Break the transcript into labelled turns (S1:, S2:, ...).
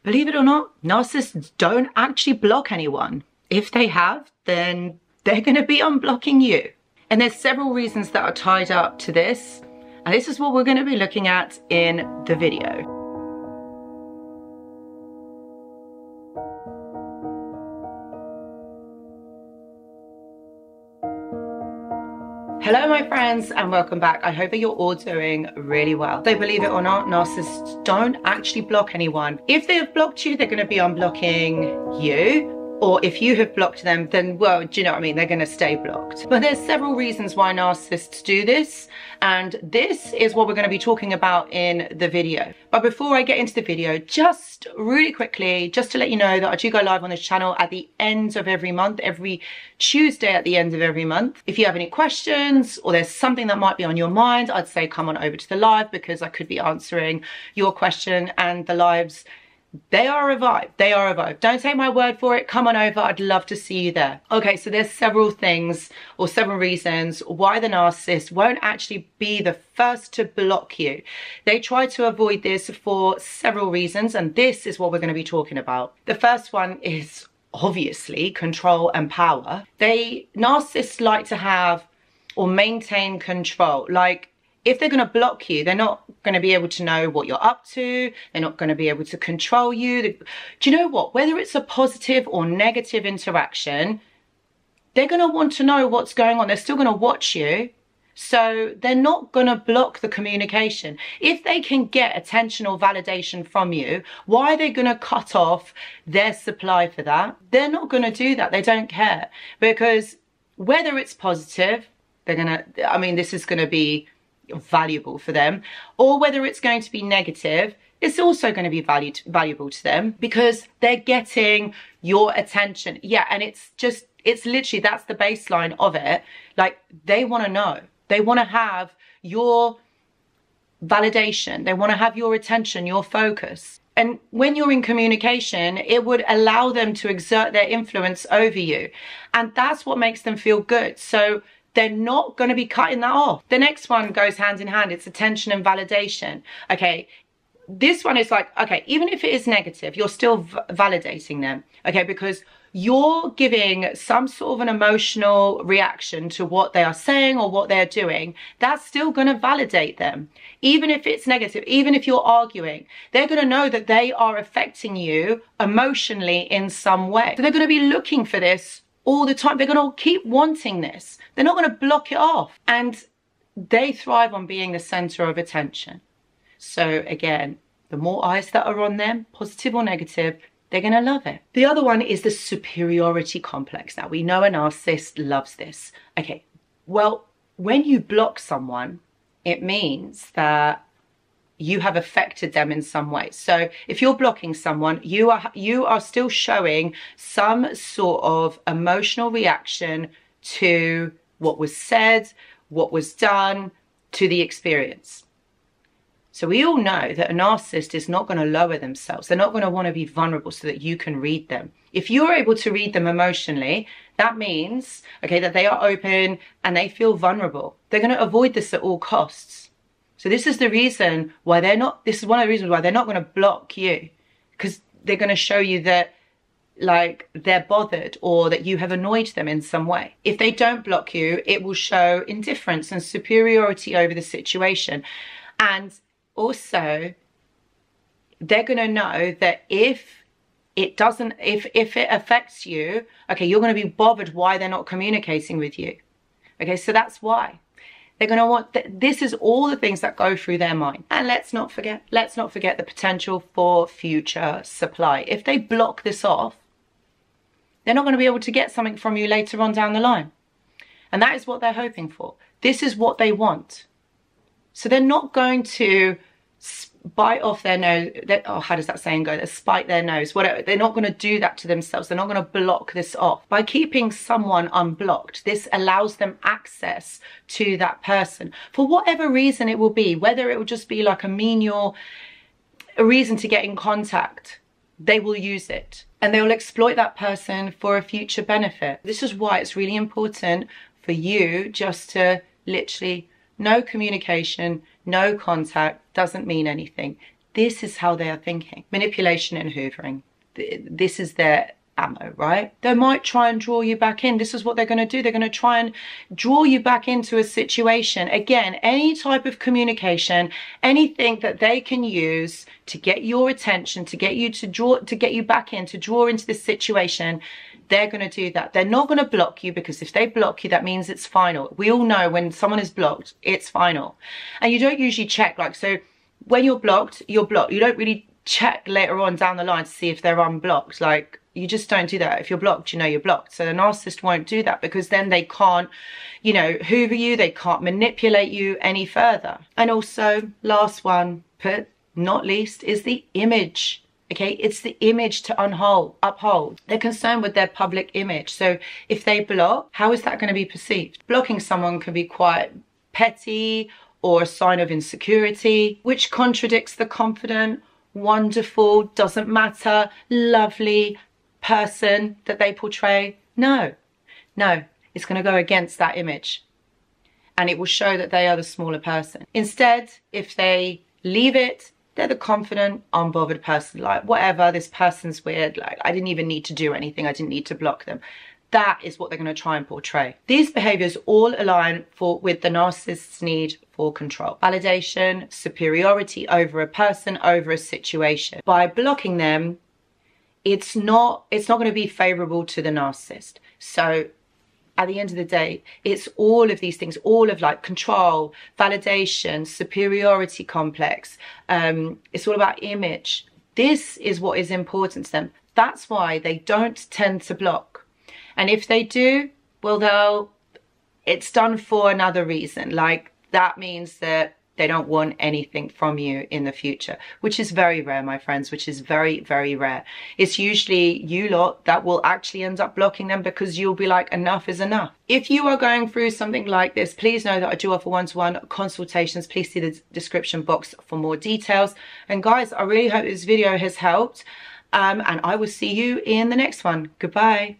S1: believe it or not, narcissists don't actually block anyone. If they have, then they're going to be unblocking you. And there's several reasons that are tied up to this. And this is what we're going to be looking at in the video. Hello my friends and welcome back. I hope that you're all doing really well. So believe it or not, narcissists don't actually block anyone. If they have blocked you, they're going to be unblocking you. Or if you have blocked them, then, well, do you know what I mean? They're going to stay blocked. But there's several reasons why narcissists do this. And this is what we're going to be talking about in the video. But before I get into the video, just really quickly, just to let you know that I do go live on this channel at the end of every month, every Tuesday at the end of every month. If you have any questions or there's something that might be on your mind, I'd say come on over to the live because I could be answering your question, and the lives, they are a vibe. They are a vibe. Don't take my word for it. Come on over. I'd love to see you there. Okay, so there's several things or several reasons why the narcissist won't actually be the first to block you. They try to avoid this for several reasons, and this is what we're going to be talking about. The first one is obviously control and power. Narcissists like to have or maintain control. Like, if they're going to block you, they're not going to be able to know what you're up to. They're not going to be able to control you. Do you know what? Whether it's a positive or negative interaction, they're going to want to know what's going on. They're still going to watch you. So they're not going to block the communication. If they can get attention or validation from you, why are they going to cut off their supply for that? They're not going to do that. They don't care. Because whether it's positive, they're going to, I mean, this is going to be valuable for them, or whether it's going to be negative, it's also going to be valuable to them because they're getting your attention. Yeah, and it's literally, that's the baseline of it. Like, they want to know. They want to have your validation. They want to have your attention, your focus. And when you're in communication, it would allow them to exert their influence over you. And that's what makes them feel good. So they're not going to be cutting that off. The next one goes hand in hand. It's attention and validation. Okay, this one is like, okay, even if it is negative, you're still validating them. Okay, because you're giving some sort of an emotional reaction to what they are saying or what they're doing. That's still going to validate them. Even if it's negative, even if you're arguing, they're going to know that they are affecting you emotionally in some way. So they're going to be looking for this all the time. They're going to keep wanting this. They're not going to block it off. And they thrive on being the center of attention. So again, the more eyes that are on them, positive or negative, they're going to love it. The other one is the superiority complex. Now, we know a narcissist loves this. Okay, well, when you block someone, it means that you have affected them in some way. So if you're blocking someone, you are still showing some sort of emotional reaction to what was said, what was done, to the experience. So we all know that a narcissist is not going to lower themselves. They're not going to want to be vulnerable so that you can read them. If you're able to read them emotionally, that means, okay, that they are open and they feel vulnerable. They're going to avoid this at all costs. So this is the reason why this is one of the reasons why they're not going to block you, because they're going to show you that, like, they're bothered or that you have annoyed them in some way. If they don't block you, it will show indifference and superiority over the situation. And also, they're going to know that if it affects you, okay, you're going to be bothered why they're not communicating with you. Okay, so that's why. They're going to want, this is all the things that go through their mind. And let's not forget the potential for future supply. If they block this off, they're not going to be able to get something from you later on down the line. And that is what they're hoping for. This is what they want. So they're not going to bite off their nose. Oh, how does that saying go? They spite their nose. Whatever. They're not going to do that to themselves. They're not going to block this off. By keeping someone unblocked, this allows them access to that person for whatever reason it will be. Whether it will just be like a menial reason to get in contact, they will use it and they will exploit that person for a future benefit. This is why it's really important for you just to literally no communication, no contact doesn't mean anything. This is how they are thinking. Manipulation and hoovering. This is their ammo, right? They might try and draw you back in. This is what they're going to do. They're going to try and draw you back into a situation. Again, any type of communication, anything that they can use to get your attention, to get you to get you back in, to draw into this situation, they're going to do that. They're not going to block you, because if they block you, that means it's final. We all know when someone is blocked, it's final. And you don't usually check, like, so when you're blocked, you're blocked. You don't really check later on down the line to see if they're unblocked. Like, you just don't do that. If you're blocked, you know you're blocked. So the narcissist won't do that, because then they can't, you know, hoover you. They can't manipulate you any further. And also, last one, but not least, is the image. Okay, it's the image to uphold. They're concerned with their public image. So if they block, how is that going to be perceived? Blocking someone can be quite petty or a sign of insecurity, which contradicts the confident, wonderful, doesn't matter, lovely person that they portray. No, it's going to go against that image, and it will show that they are the smaller person. Instead, if they leave it, they're the confident, unbothered person. Like, whatever, this person's weird. Like, I didn't even need to do anything. I didn't need to block them. That is what they're going to try and portray. These behaviors all align with the narcissist's need for control, validation, superiority over a person, over a situation. By blocking them, it's not going to be favorable to the narcissist. So at the end of the day, it's all of these things, all of like control, validation, superiority complex. It's all about image. This is what is important to them. That's why they don't tend to block. And if they do, well, it's done for another reason. Like, that means that they don't want anything from you in the future, which is very rare, my friends, which is very, very rare. It's usually you lot that will actually end up blocking them, because you'll be like, enough is enough. If you are going through something like this, please know that I do offer one-to-one consultations. Please see the description box for more details. And guys, I really hope this video has helped. And I will see you in the next one. Goodbye.